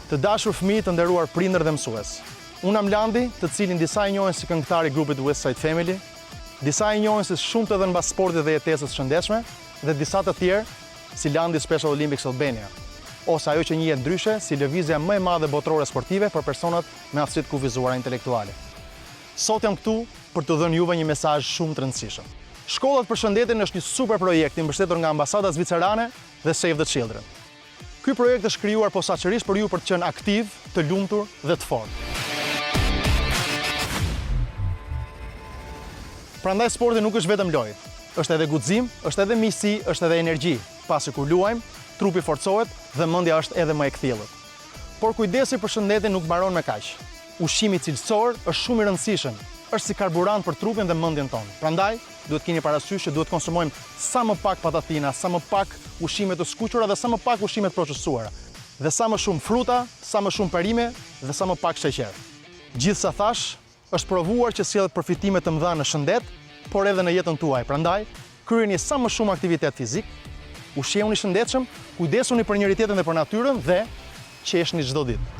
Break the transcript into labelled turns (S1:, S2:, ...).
S1: Të dashur fëmijë, të nderuar prindër dhe mësues. Unë jam Landi, të cilin disa e njohin si këngëtar i grupit West Side Family, disa e njohin si shumë të dhënë mbas sportit dhe jetesës së shëndetshme, dhe disa të tjerë si Landi Special Olympics Albania, ose ajo që njihet ndryshe si lëvizja më e madhe botërore sportive për personat me aftësi të kufizuara intelektuale. Sot jam këtu për të dhënë juve një mesazh shumë të rëndësishëm. Shkollat për shëndetin është një super projekt i mbështetur nga Ambasada Zvicerane dhe Save the Children. Ky projekt është krijuar posaçërisht për ju për të qenë aktiv, të lumtur dhe të fortë. Prandaj sporti nuk është vetëm lojë. Është edhe guxim, është edhe miqësi, është edhe energji, pasi kur luajmë, trupi forcohet dhe mendja është edhe më e kthjellët. Por kujdesi për shëndetin nuk mbaron me kaq. Ushqimi cilësor është shumë i rëndësishëm, është si karburant për trupin dhe mendjen tonë. Prandaj, duhet keni parasysh që duhet konsumojmë sa më pak patatina, sa më pak ushqime të skuqura dhe sa më pak ushqime të procesuara. Dhe sa më shumë fruta, sa më shumë perime dhe sa më pak sheqer. Gjithsa thash, është provuar që sjellët përfitime të mëdha në shëndet, por edhe në jetën tuaj. Prandaj, kryeni sa më shumë aktivitet fizik, ushqehuni shëndetshëm, kujdesuni për njëri tjetrin dhe për natyrën dhe qeshni çdo ditë.